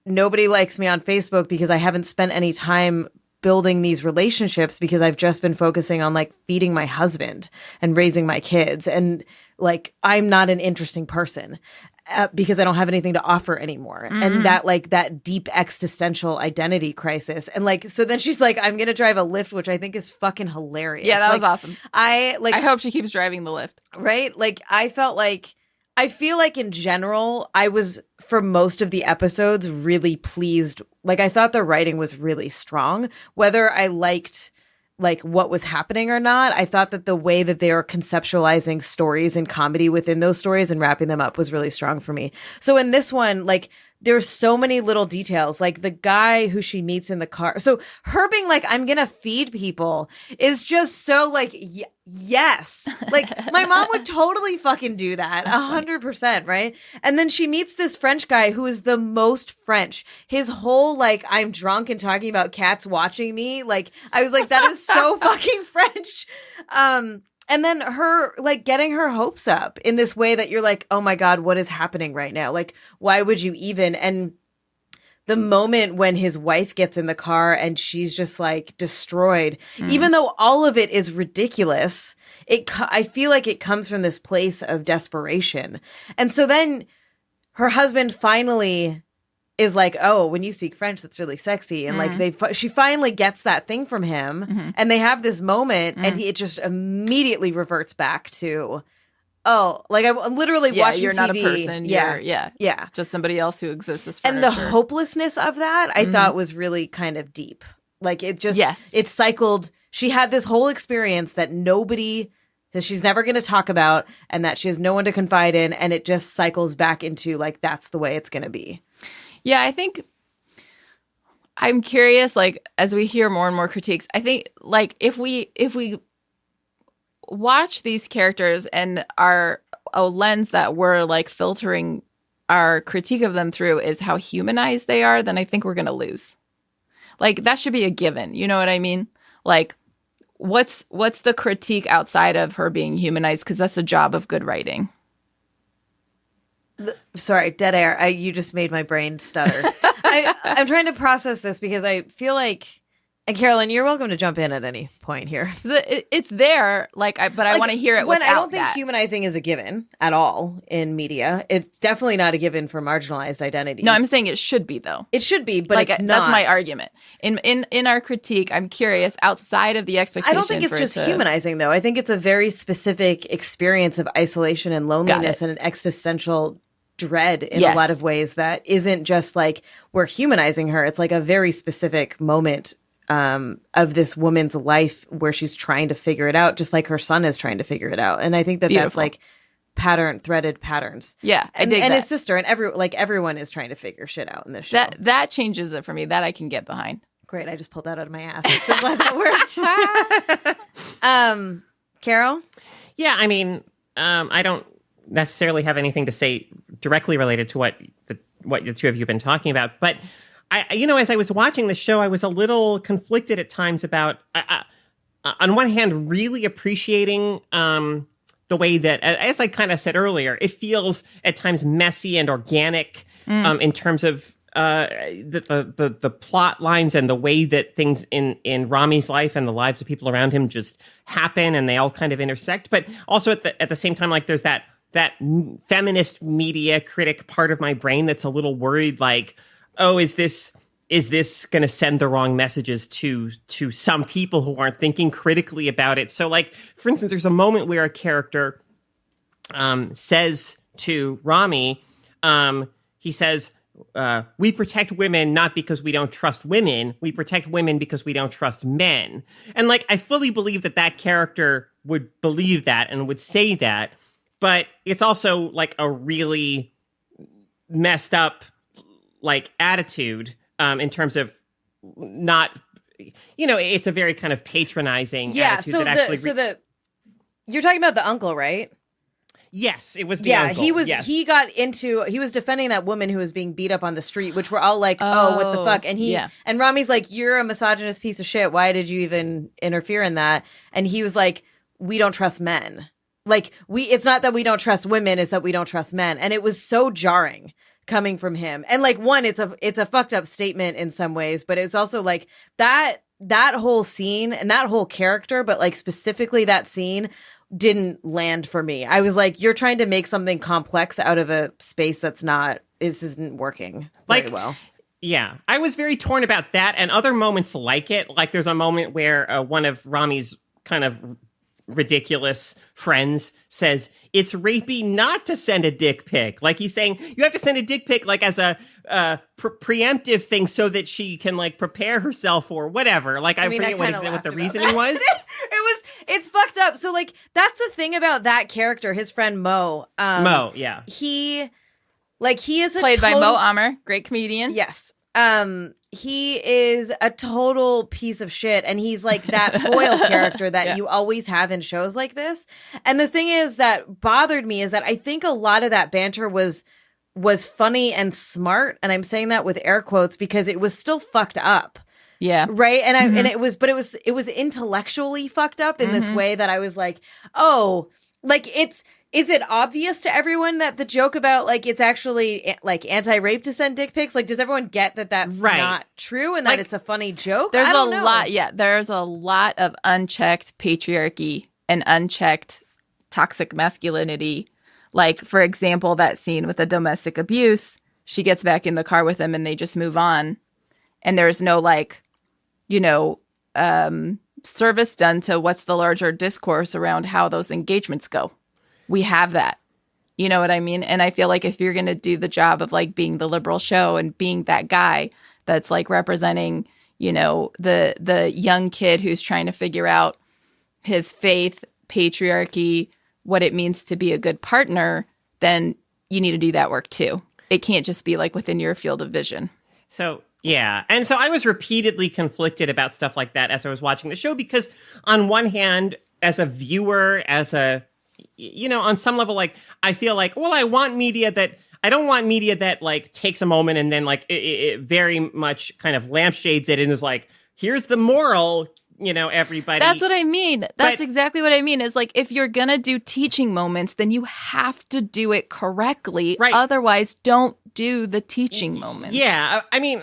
nobody likes me on Facebook because I haven't spent any time building these relationships because I've just been focusing on like feeding my husband and raising my kids. And like, I'm not an interesting person because I don't have anything to offer anymore. And that like that deep existential identity crisis. And like, so then she's like, I'm going to drive a Lyft, which I think is fucking hilarious. Yeah, that like, was awesome. I hope she keeps driving the Lyft. Right? Like I feel like in general, I was, for most of the episodes, really pleased. Like, I thought the writing was really strong. Whether I liked, like, what was happening or not, I thought that the way that they are conceptualizing stories and comedy within those stories and wrapping them up was really strong for me. So in this one, like, there's so many little details, like the guy who she meets in the car. So her being like, I'm going to feed people is just so like, yes, like my mom would totally fucking do that 100%. Right. And then she meets this French guy who is the most French. His whole, like, I'm drunk and talking about cats watching me. Like, I was like, that is so fucking French. And then her, like, getting her hopes up in this way that you're like, oh my God, what is happening right now? Like, why would you even? And the moment when his wife gets in the car and she's just like destroyed, even though all of it is ridiculous, I feel like it comes from this place of desperation. And so then her husband finally is like, oh, when you speak French, that's really sexy. And like she finally gets that thing from him and they have this moment and it just immediately reverts back to, oh, like I'm literally watching you're TV. Not a person. Yeah. Just somebody else who exists as furniture. And the hopelessness of that I thought was really kind of deep. Like it just, it cycled. She had this whole experience that she's never going to talk about and that she has no one to confide in. And it just cycles back into like, that's the way it's going to be. Yeah, I think I'm curious, like, as we hear more and more critiques, I think, like, if we watch these characters and a lens that we're, like, filtering our critique of them through is how humanized they are, then I think we're going to lose. Like, that should be a given. You know what I mean? Like, what's the critique outside of her being humanized? Because that's a job of good writing. Sorry, dead air. You just made my brain stutter. I'm trying to process this because I feel like And Carolyn, you're welcome to jump in at any point here. It's there, but I want to hear it when without I don't think that. humanizing is a given at all in media. It's definitely not a given for marginalized identities. No, I'm saying it should be, though. It should be, but it's not. That's my argument. In our critique, I'm curious, outside of the expectation. I don't think it's just humanizing, though. I think it's a very specific experience of isolation and loneliness and an existential dread in a lot of ways that isn't just like we're humanizing her. It's like a very specific moment of this woman's life where she's trying to figure it out, just like her son is trying to figure it out. And I think that that's like threaded patterns. Yeah, and his sister and everyone is trying to figure shit out in this show. That changes it for me. That I can get behind. Great, I just pulled that out of my ass. I'm so glad that worked. Carol? Yeah, I mean, I don't necessarily have anything to say directly related to what the two of you have been talking about, but as I was watching the show, I was a little conflicted at times about, on one hand, really appreciating the way that, as I kind of said earlier, it feels at times messy and organic in terms of the plot lines and the way that things in Ramy's life and the lives of people around him just happen and they all kind of intersect. But also at the same time, like there's that feminist media critic part of my brain that's a little worried, like, oh, is this going to send the wrong messages to some people who aren't thinking critically about it? So, like, for instance, there's a moment where a character says to Ramy, he says, we protect women not because we don't trust women. We protect women because we don't trust men. And, like, I fully believe that character would believe that and would say that. But it's also, like, a really messed up like attitude in terms of not, it's a very kind of patronizing attitude. You're talking about the uncle, right? Yes, it was the uncle. He was defending that woman who was being beat up on the street, which we're all like, oh what the fuck? And Ramy's like, you're a misogynist piece of shit. Why did you even interfere in that? And he was like, we don't trust men. Like it's not that we don't trust women, it's that we don't trust men. And it was so jarring coming from him. And like, one, it's a fucked up statement in some ways, but it's also like that whole scene and that whole character, but like specifically that scene didn't land for me. I was like, you're trying to make something complex out of a space this isn't working very well. Yeah, I was very torn about that and other moments like it. Like there's a moment where one of Ramy's kind of ridiculous friends says it's rapey not to send a dick pic. Like he's saying you have to send a dick pic like as a preemptive thing so that she can like prepare herself or whatever. Like I forget what the reasoning was. It's fucked up. So like that's the thing about that character, his friend Mo. Mo, yeah. He is played by Mo Amer, great comedian. Yes. He is a total piece of shit, and he's like that foil character that you always have in shows like this. And the thing is that bothered me is that I think a lot of that banter was funny and smart, and I'm saying that with air quotes because it was still fucked up. Yeah. Right? And it was intellectually fucked up in this way that I was like, oh, like is it obvious to everyone that the joke about like it's actually like anti-rape to send dick pics? Like, does everyone get that that's not true and that it's a funny joke? There's a lot. Yeah, there's a lot of unchecked patriarchy and unchecked toxic masculinity. Like, for example, that scene with the domestic abuse. She gets back in the car with him and they just move on, and there's no like, service done to what's the larger discourse around how those engagements go. We have that. You know what I mean? And I feel like if you're going to do the job of like being the liberal show and being that guy that's like representing, the young kid who's trying to figure out his faith, patriarchy, what it means to be a good partner, then you need to do that work too. It can't just be like within your field of vision. So, yeah. And so I was repeatedly conflicted about stuff like that as I was watching the show, because on one hand, as a viewer, on some level, like, I feel like, well, I don't want media that like takes a moment and then like it very much kind of lampshades it and is like, here's the moral, everybody. That's what I mean. That's exactly what I mean. Is like, if you're going to do teaching moments, then you have to do it correctly. Right. Otherwise, don't do the teaching moments. Yeah. I mean,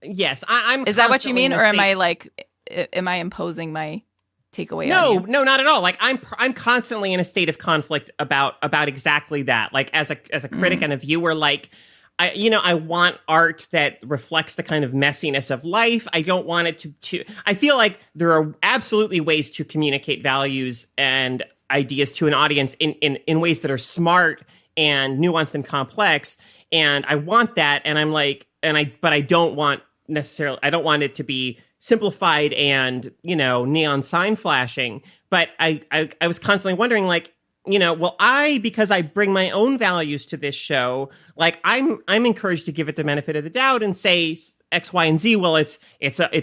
Yes, I'm. Is that what you constantly mean, in or a am state- I like, am I imposing my takeaway? No, on you? no, not at all. Like I'm constantly in a state of conflict about exactly that. Like as a critic and a viewer, like I want art that reflects the kind of messiness of life. I don't want it to I feel like there are absolutely ways to communicate values and ideas to an audience in ways that are smart and nuanced and complex. And I want that. And I'm like, but I don't want it to be simplified and, neon sign flashing. But I was constantly wondering, like, because I bring my own values to this show, like I'm encouraged to give it the benefit of the doubt and say X, Y, and Z. Well, it's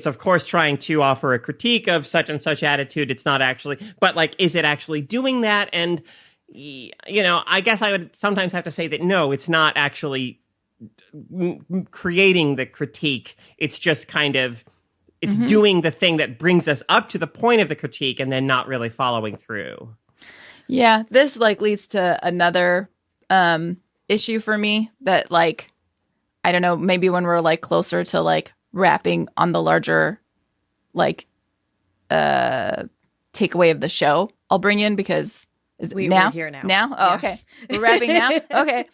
of course trying to offer a critique of such and such attitude. It's not actually, but like, is it actually doing that? And, I guess I would sometimes have to say that no, it's not actually creating the critique. It's just kind of, it's doing the thing that brings us up to the point of the critique and then not really following through. Yeah, this like leads to another issue for me that like, I don't know, maybe when we're like closer to like wrapping on the larger like takeaway of the show, I'll bring in because we're here now. Now? Oh, Yeah. okay. We're wrapping now? Okay.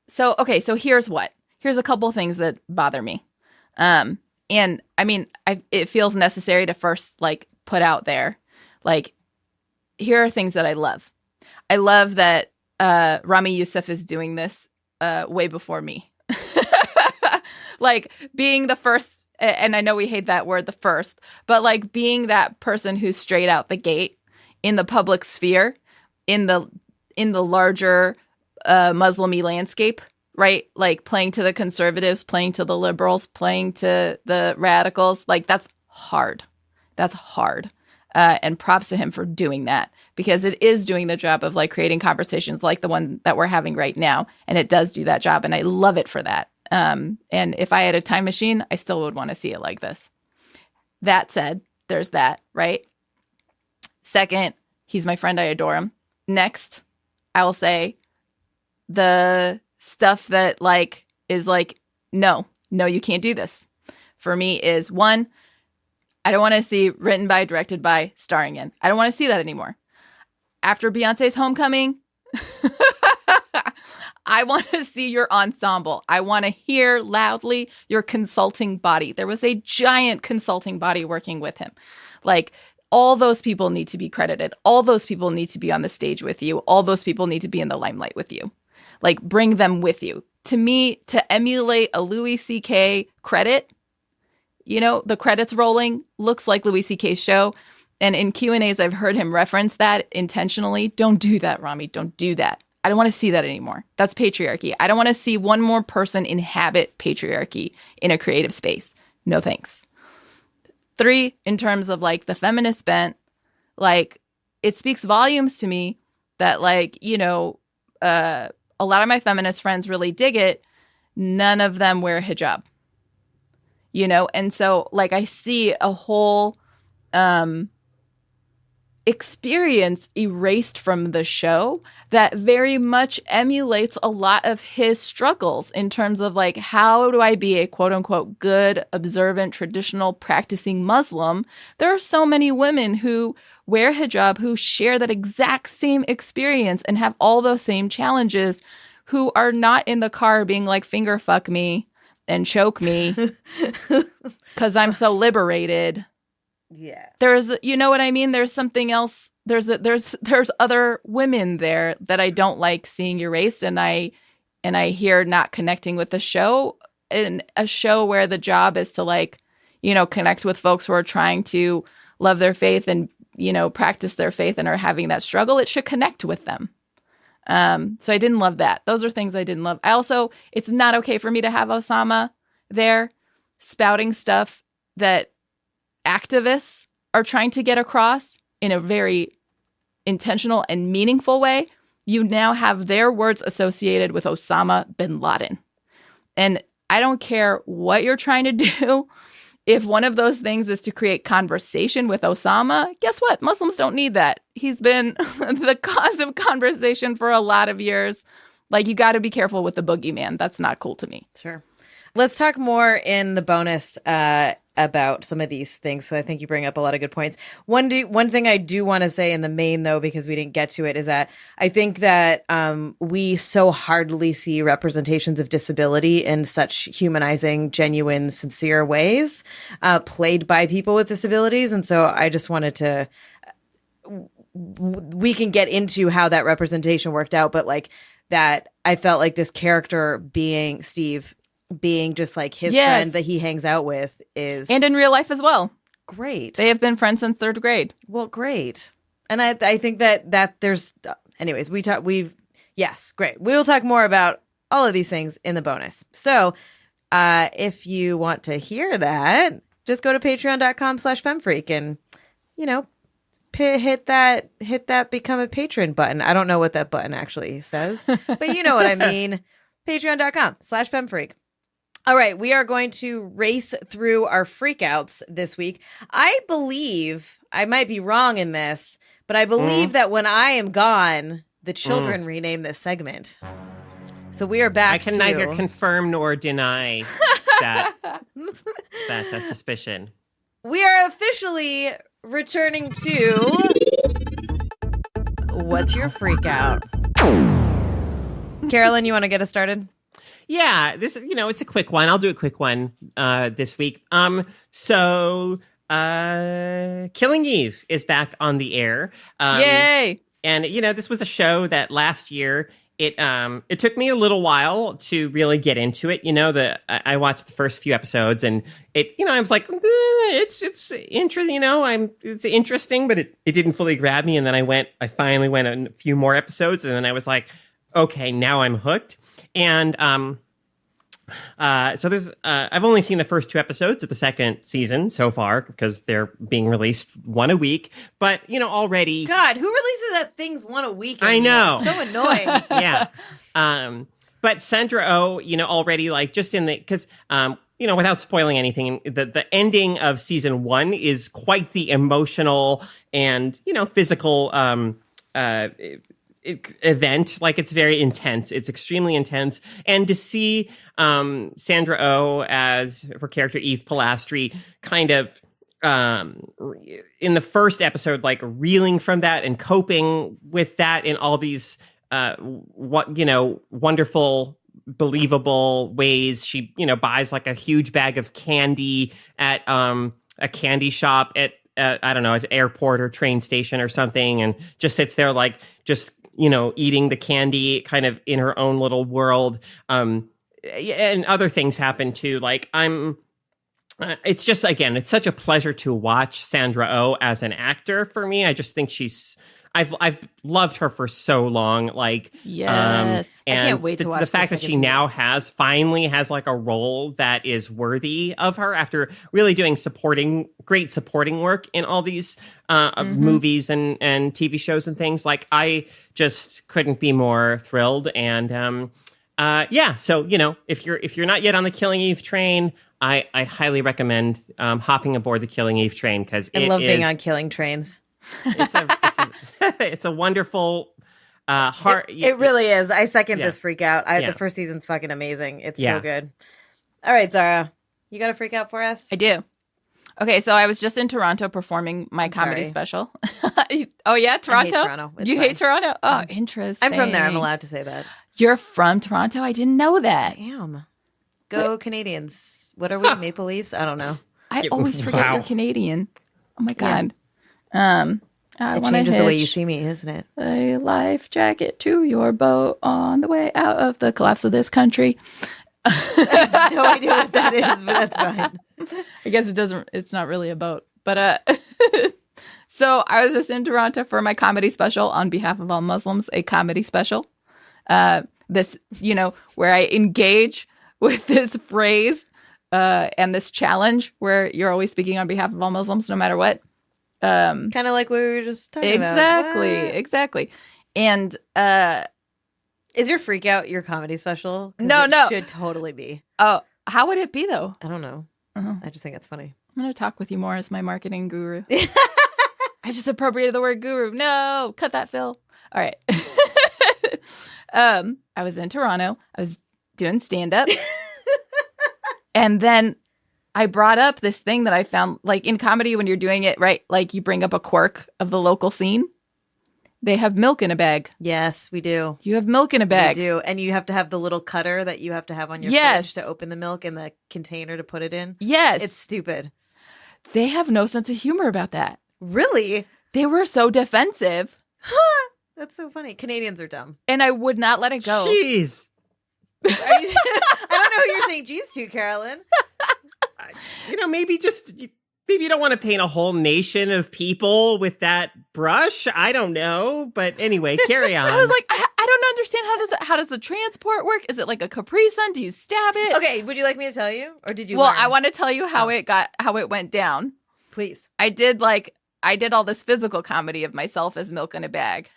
So here's a couple of things that bother me. And I mean, it feels necessary to first like put out there, like, here are things that I love. I love that Ramy Youssef is doing this way before me. Like being the first, and I know we hate that word, the first, but like being that person who's straight out the gate in the public sphere, in the larger Muslim-y landscape, right? Like playing to the conservatives, playing to the liberals, playing to the radicals. Like that's hard. That's hard. And props to him for doing that, because it is doing the job of like creating conversations like the one that we're having right now. And it does do that job. And I love it for that. And if I had a time machine, I still would want to see it like this. That said, there's that, right? Second, he's my friend. I adore him. Next, I will say the stuff that like is like, no, you can't do this. For me is one, I don't want to see written by, directed by, starring in. I don't want to see that anymore. After Beyonce's Homecoming, I want to see your ensemble. I want to hear loudly your consulting body. There was a giant consulting body working with him. Like, all those people need to be credited. All those people need to be on the stage with you. All those people need to be in the limelight with you. Like, bring them with you. To me, to emulate a Louis C.K. credit, the credits rolling looks like Louis C.K.'s show. And in Q&As, I've heard him reference that intentionally. Don't do that, Ramy. Don't do that. I don't want to see that anymore. That's patriarchy. I don't want to see one more person inhabit patriarchy in a creative space. No thanks. 3, in terms of like the feminist bent, like it speaks volumes to me that like, a lot of my feminist friends really dig it. None of them wear hijab. And so like I see a whole experience erased from the show that very much emulates a lot of his struggles in terms of like, how do I be a quote unquote good, observant, traditional practicing Muslim? There are so many women who wear hijab who share that exact same experience and have all those same challenges, who are not in the car being like, finger fuck me and choke me because I'm so liberated. Yeah. There's, you know what I mean? There's something else. There's other women there that I don't like seeing erased. And I hear not connecting with the show, and a show where the job is to like, connect with folks who are trying to love their faith and, practice their faith and are having that struggle. It should connect with them. So I didn't love that. Those are things I didn't love. It's not okay for me to have Osama there spouting stuff that activists are trying to get across in a very intentional and meaningful way. You now have their words associated with Osama bin Laden. And I don't care what you're trying to do. If one of those things is to create conversation with Osama, guess what? Muslims don't need that. He's been the cause of conversation for a lot of years. Like, you got to be careful with the boogeyman. That's not cool to me. Sure. Let's talk more in the bonus about some of these things. So I think you bring up a lot of good points. One thing I do want to say in the main, though, because we didn't get to it, is that I think that we so hardly see representations of disability in such humanizing, genuine, sincere ways played by people with disabilities. And so I just wanted to... We can get into how that representation worked out, but like that, I felt like this character being Steve, being just like his friend that he hangs out with is... And in real life as well. Great. They have been friends since 3rd grade. Well, great. And I think that there's... Anyways, yes, great. We will talk more about all of these things in the bonus. So if you want to hear that, just go to patreon.com/femfreak and, hit that become a patron button. I don't know what that button actually says, but you know what I mean. Patreon.com/femfreak. All right, we are going to race through our freakouts this week. I believe, I might be wrong in this, but I believe that when I am gone, the children rename this segment. So we are back. I can neither confirm nor deny that suspicion. We are officially returning to What's Your Freakout? Carolyn, you want to get us started? Yeah, this it's a quick one. I'll do a quick one this week. So Killing Eve is back on the air. Yay! And this was a show that last year it took me a little while to really get into it. I watched the first few episodes and I was like, it's interesting. It's interesting, but it didn't fully grab me. And then I finally went a few more episodes, and then I was like, okay, now I'm hooked. And so there's I've only seen the first 2 episodes of the second season so far because they're being released one a week. But already, God, who releases that things one a week anymore? I know, so annoying. Yeah. But Sandra Oh, already like just in the because without spoiling anything, the ending of season 1 is quite the emotional and physical event. Like, it's very intense. It's extremely intense. And to see Sandra Oh as her character Eve Pilastri kind of in the first episode, like reeling from that and coping with that in all these wonderful, believable ways. She buys like a huge bag of candy at a candy shop at I don't know, at an airport or train station or something, and just sits there like just eating the candy kind of in her own little world. And other things happen too. Like it's just, again, it's such a pleasure to watch Sandra Oh as an actor for me. I just think I've loved her for so long. Like, yes. And I can't wait to watch the fact that she now finally has like a role that is worthy of her after really doing great supporting work in all these movies and TV shows and things. Like, I just couldn't be more thrilled. And so if you're not yet on the Killing Eve train, I highly recommend hopping aboard the Killing Eve train, because I love being on killing trains. It's a wonderful heart. It really is. I second Yeah. this freak out. Yeah. The first season's fucking amazing. It's Yeah. so good. All right, Zahra, you got a freak out for us? I do. Okay, so I was just in Toronto performing my comedy sorry. special. Oh, yeah? Toronto? I hate Toronto. It's You fine. hate Toronto? Oh, interesting. I'm from there. I'm allowed to say that. You're from Toronto? I didn't know that. I am. Go Canadians. What are we? Maple Leafs? I don't know. I always forget Wow. you're Canadian. Oh, my God. I It want to changes the way you hitch see me, isn't it? a life jacket to your boat on the way out of the collapse of this country. I have no idea what that is, but that's fine. I guess it's not really a boat. But so I was just in Toronto for my comedy special, On Behalf of All Muslims, a comedy special. This, where I engage with this phrase and this challenge where you're always speaking on behalf of all Muslims, no matter what. Kind of like what we were just talking about. Exactly. And is your freak out your comedy special? 'Cause No. It should totally be. oh, how would it be though? I don't know. Uh-huh. I just think it's funny. I'm going to talk with you more as my marketing guru. I just appropriated the word guru. No, cut that, Phil. All right. I was in Toronto. I was doing stand-up. And then I brought up this thing that I found, like in comedy, when you're doing it, right? Like you bring up a quirk of the local scene. They have milk in a bag. Yes, we do. You have milk in a bag. We do. And you have to have the little cutter that you have to have on your fridge to open the milk and the container to put it in. Yes. It's stupid. They have no sense of humor about that. Really? They were so defensive. That's so funny. Canadians are dumb. And I would not let it go. Jeez. I don't know who you're saying geez to, Carolyn. Maybe you don't want to paint a whole nation of people with that brush. I don't know. But anyway, carry on. I was like, I don't understand. How does the transport work? Is it like a Capri Sun? Do you stab it? Okay, would you like me to tell you? Or did you Well, learn? I want to tell you how it went down. Please. I did all this physical comedy of myself as milk in a bag.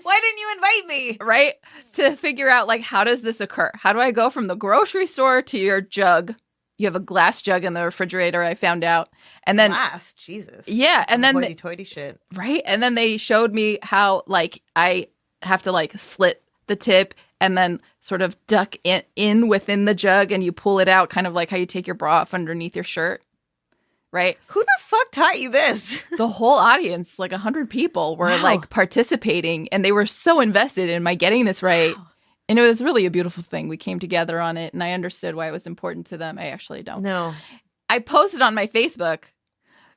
Why didn't you invite me? Right? To figure out, like, how does this occur? How do I go from the grocery store to your jug? You have a glass jug in the refrigerator, I found out. And then glass, Jesus. Yeah. That's and then hoity-toity shit. Right. And then they showed me how, like, I have to, like, slit the tip and then sort of duck it in within the jug and you pull it out, kind of like how you take your bra off underneath your shirt. Right? Who the fuck taught you this? The whole audience, like 100 people, were like participating, and they were so invested in my getting this right. Wow. And it was really a beautiful thing. We came together on it, and I understood why it was important to them. I actually don't. No. I posted on my Facebook,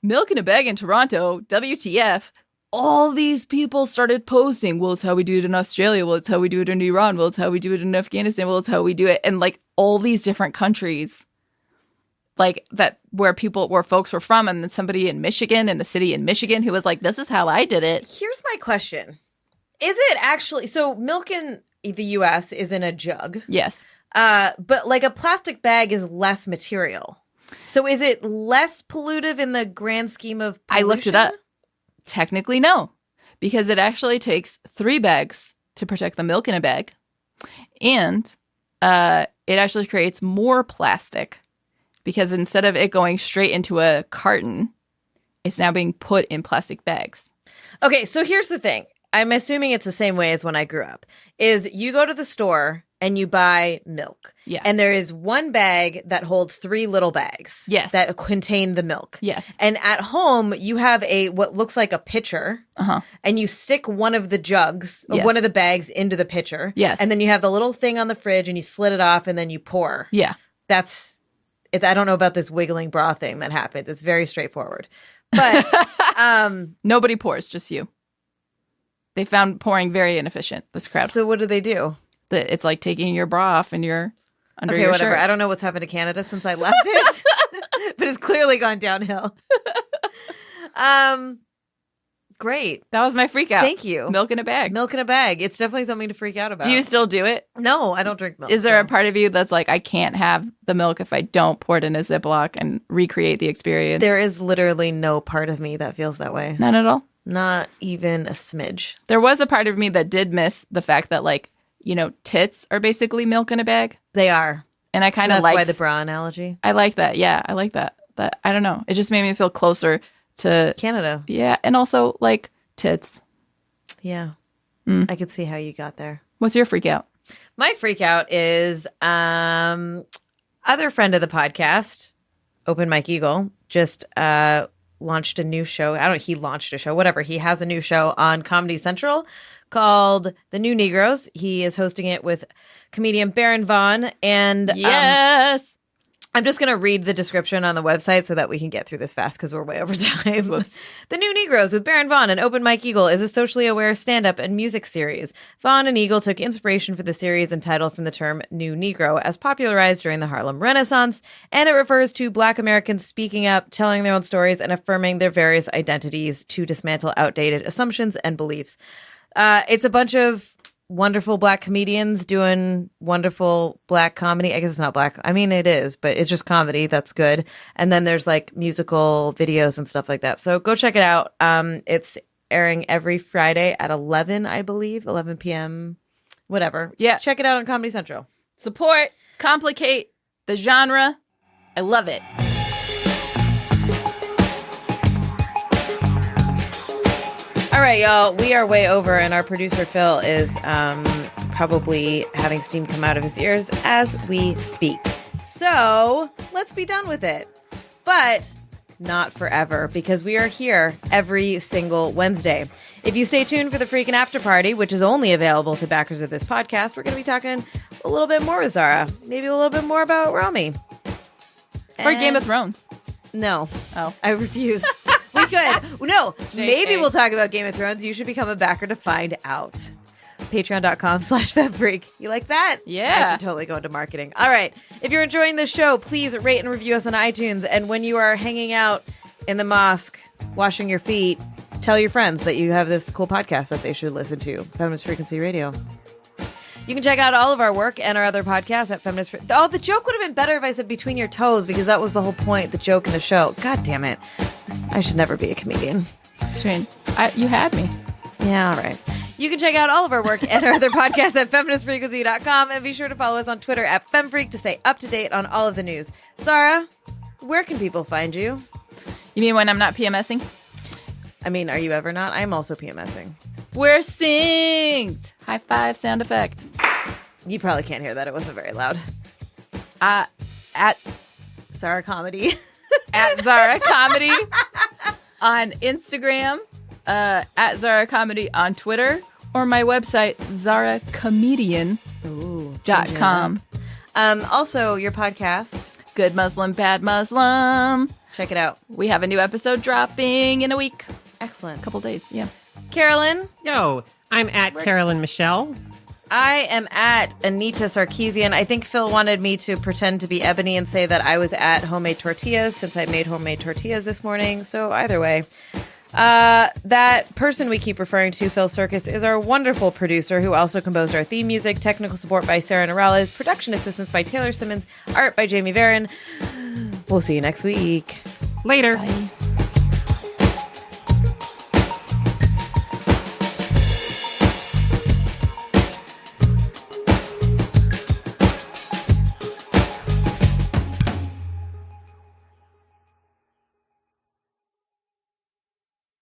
milk in a bag in Toronto, WTF. All these people started posting, well, it's how we do it in Australia. Well, it's how we do it in Iran. Well, it's how we do it in Afghanistan. Well, it's how we do it. And like all these different countries. Like that where folks were from, and then somebody in Michigan, in the city in Michigan, who was like, this is how I did it. Here's my question. Is it actually, so milk in the US is in a jug. Yes. But like a plastic bag is less material. So is it less pollutive in the grand scheme of pollution? I looked it up. Technically, no. Because it actually takes 3 bags to protect the milk in a bag. And it actually creates more plastic. Because instead of it going straight into a carton, it's now being put in plastic bags. Okay, so here's the thing. I'm assuming it's the same way as when I grew up. Is you go to the store and you buy milk. Yeah. And there is one bag that holds 3 little bags. Yes. That contain the milk. Yes. And at home, you have what looks like a pitcher. Uh-huh. And you stick one of the jugs, or Yes. one of the bags into the pitcher. Yes. And then you have the little thing on the fridge and you slit it off and then you pour. Yeah. That's... I don't know about this wiggling bra thing that happens. It's very straightforward. But nobody pours, just you. They found pouring very inefficient, this crowd. So what do they do? It's like taking your bra off and you're under Okay, your whatever. shirt. I don't know what's happened to Canada since I left it. But it's clearly gone downhill. Great. That was my freak out. Thank you. Milk in a bag. Milk in a bag. It's definitely something to freak out about. Do you still do it? No, I don't drink milk. Is there a part of you that's like, I can't have the milk if I don't pour it in a Ziploc and recreate the experience? There is literally no part of me that feels that way. None at all? Not even a smidge. There was a part of me that did miss the fact that, like, tits are basically milk in a bag. They are. And I kind of That's why the bra analogy. I like that. Yeah, I like that. That I don't know. It just made me feel closer to Canada. Yeah, and also like tits. Yeah. I could see how you got there. What's your freak out? My freak out is other friend of the podcast, Open Mike Eagle, just launched a new show. He launched a show, whatever. He has a new show on Comedy Central called The New Negroes. He is hosting it with comedian Baron Vaughn. And yes. I'm just going to read the description on the website so that we can get through this fast because we're way over time. The New Negroes with Baron Vaughn and Open Mike Eagle is a socially aware stand-up and music series. Vaughn and Eagle took inspiration for the series and title from the term New Negro, as popularized during the Harlem Renaissance, and it refers to Black Americans speaking up, telling their own stories, and affirming their various identities to dismantle outdated assumptions and beliefs. It's a bunch of wonderful Black comedians doing wonderful Black comedy. I guess it's not Black. I mean, it is, but it's just comedy. That's good. And then there's like musical videos and stuff like that. So go check it out. It's airing every Friday at 11, I believe, 11 p.m., whatever. Yeah. Check it out on Comedy Central. Support, complicate the genre. I love it. All right, y'all. We are way over, and our producer Phil is probably having steam come out of his ears as we speak. So let's be done with it. But not forever, because we are here every single Wednesday. If you stay tuned for the Freakin' After Party, which is only available to backers of this podcast, we're going to be talking a little bit more with Zahra. Maybe a little bit more about Ramy. Or Game of Thrones. No. Oh. I refuse. We could. No. JK. Maybe we'll talk about Game of Thrones. You should become a backer to find out. Patreon.com/FemFreak. You like that? Yeah. I should totally go into marketing. All right. If you're enjoying this show, please rate and review us on iTunes. And when you are hanging out in the mosque, washing your feet, tell your friends that you have this cool podcast that they should listen to, Feminist Frequency Radio. You can check out all of our work and our other podcasts at Feminist. Oh, the joke would have been better if I said Between Your Toes, because that was the whole point, the joke in the show. God damn it. I should never be a comedian. Shane, you had me. Yeah, all right. You can check out all of our work and our other podcasts at feministfrequency.com, and be sure to follow us on Twitter at FemFreak to stay up to date on all of the news. Zahra, where can people find you? You mean when I'm not PMSing? I mean, are you ever not? I'm also PMSing. We're synced. High five sound effect. You probably can't hear that. It wasn't very loud. At Zahra Comedy. at Zahra Comedy on Instagram, at Zahra Comedy on Twitter, or my website, zahracomedian.com. Also, your podcast. Good Muslim, Bad Muslim. Check it out. We have a new episode dropping in a week. Excellent. Couple days, yeah. Carolyn. Yo, I'm at Carolyn Michelle. I am at Anita Sarkeesian. I think Phil wanted me to pretend to be Ebony and say that I was at Homemade Tortillas, since I made homemade tortillas this morning. So either way, that person we keep referring to, Phil Circus, is our wonderful producer who also composed our theme music. Technical support by Sarah Norales. Production assistance by Taylor Simmons. Art by Jamie Varon. We'll see you next week. Later. Bye.